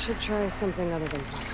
Should try something other than fire.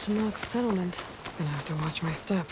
To North Settlement. Gonna have to watch my step.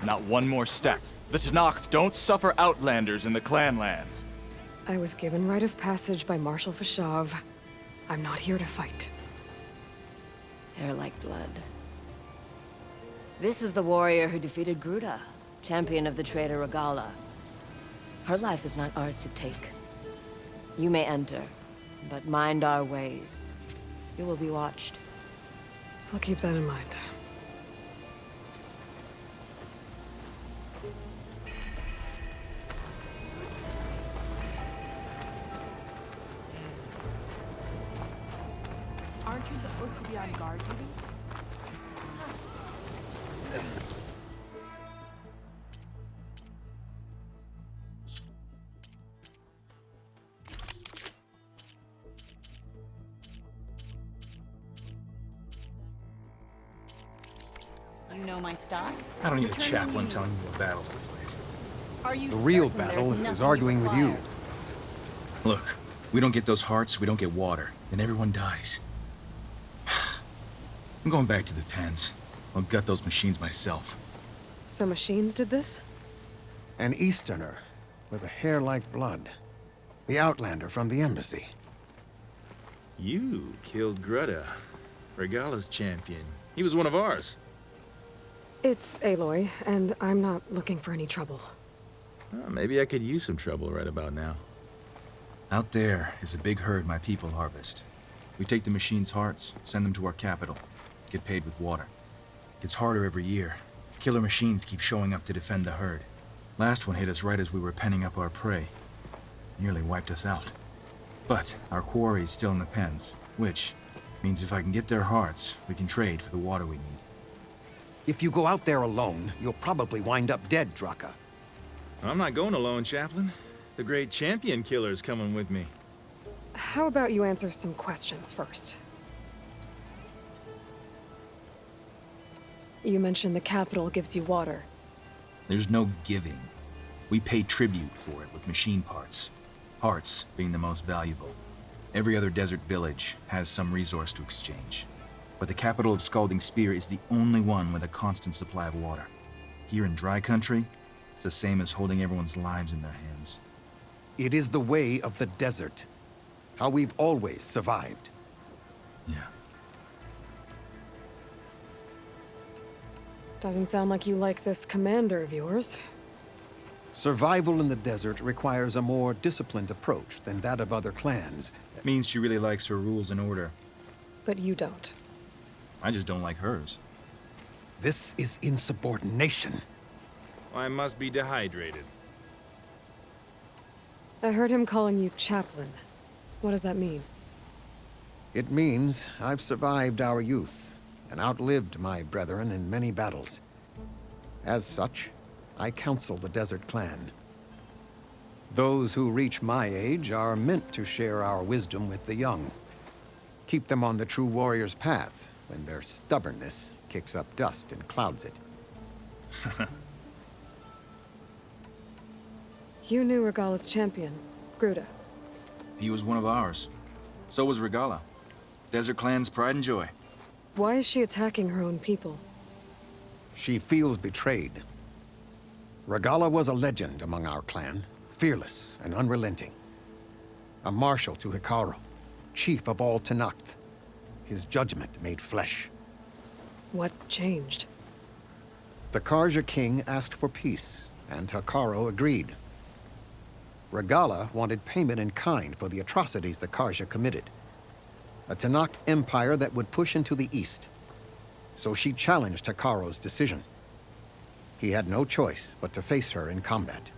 Not one more step. The Tenakth don't suffer outlanders in the Clanlands. I was given rite of passage by Marshal Fashav. I'm not here to fight. Hair like blood. This is the warrior who defeated Gruda, champion of the traitor Regala. Her life is not ours to take. You may enter, but mind our ways. You will be watched. I'll keep that in mind. Aren't you supposed to be on guard duty? You know my stock? I don't need a chaplain telling me what battles to fight. Are you The real certain there's battle is nothing arguing with you. require? Look, we don't get those hearts, we don't get water, then everyone dies. I'm going back to the pens. I'll gut those machines myself. So machines did this? An Easterner. with a hair like blood. The Outlander from the embassy. You killed Greta, Regala's champion. He was one of ours. It's Aloy, and I'm not looking for any trouble. Maybe I could use some trouble right about now. Out there is a big herd my people harvest. We take the machine's hearts, send them to our capital, get paid with water. Gets harder every year. Killer machines keep showing up to defend the herd. Last one hit us right as we were penning up our prey. Nearly wiped us out. But our quarry is still in the pens, which means if I can get their hearts, we can trade for the water we need. If you go out there alone, you'll probably wind up dead, Draka. I'm not going alone, Chaplain. The great champion killer's coming with me. How about you answer some questions first? You mentioned the capital gives you water. There's no giving. We pay tribute for it with machine parts. Hearts being the most valuable. Every other desert village has some resource to exchange. But the capital of Scalding Spear is the only one with a constant supply of water. Here in dry country, it's the same as holding everyone's lives in their hands. It is the way of the desert. How we've always survived. Yeah. Doesn't sound like you like this commander of yours. Survival in the desert requires a more disciplined approach than that of other clans. Means she really likes her rules and order. But you don't. I just don't like hers. This is insubordination. I must be dehydrated. I heard him calling you Chaplain. What does that mean? It means I've survived our youth and outlived my brethren in many battles. As such, I counsel the Desert Clan. Those who reach my age are meant to share our wisdom with the young. Keep them on the true warrior's path when their stubbornness kicks up dust and clouds it. You knew Regala's champion, Gruta. He was one of ours. So was Regala. Desert Clan's pride and joy. Why is she attacking her own people? She feels betrayed. Regala was a legend among our clan, fearless and unrelenting. A marshal to Hekarro, chief of all Tenakth. His judgment made flesh. What changed? The Karja king asked for peace, and Hekarro agreed. Regala wanted payment in kind for the atrocities the Karja committed. A Tenakth empire that would push into the east. So she challenged Hekarro's decision. He had no choice but to face her in combat.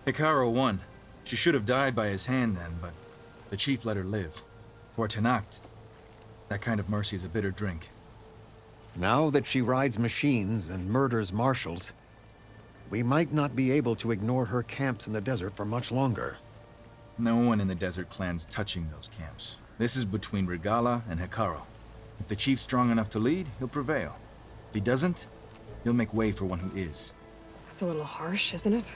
Hekarro won. She should have died by his hand then, but the chief let her live. For Tenakth, that kind of mercy is a bitter drink. Now that she rides machines and murders marshals, we might not be able to ignore her camps in the desert for much longer. No one in the Desert Clan's touching those camps. This is between Regala and Hekarro. If the chief's strong enough to lead, he'll prevail. If he doesn't, he'll make way for one who is. That's a little harsh, isn't it?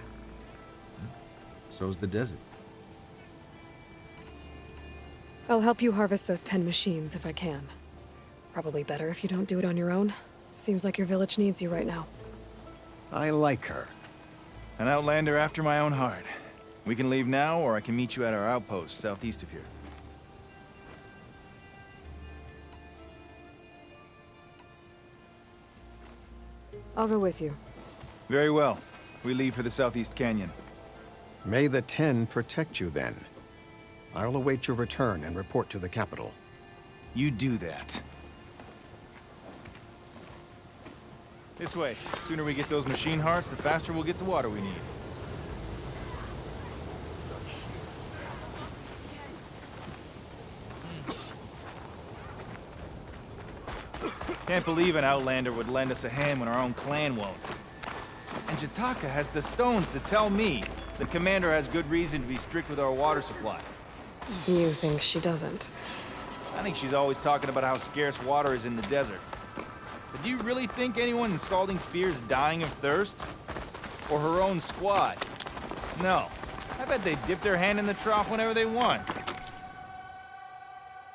So's the desert. I'll help you harvest those pen machines if I can. Probably better if you don't do it on your own. Seems like your village needs you right now. I like her. An outlander after my own heart. We can leave now, or I can meet you at our outpost southeast of here. I'll go with you. Very well. We leave for the Southeast Canyon. May the Ten protect you then. I'll await your return and report to the capital. You do that. This way. Sooner we get those machine hearts, the faster we'll get the water we need. Can't believe an outlander would lend us a hand when our own clan won't. And Jataka has the stones to tell me the commander has good reason to be strict with our water supply. You think she doesn't? I think she's always talking about how scarce water is in the desert. But do you really think anyone in Scalding Spear is dying of thirst? Or her own squad? No. I bet they dip their hand in the trough whenever they want.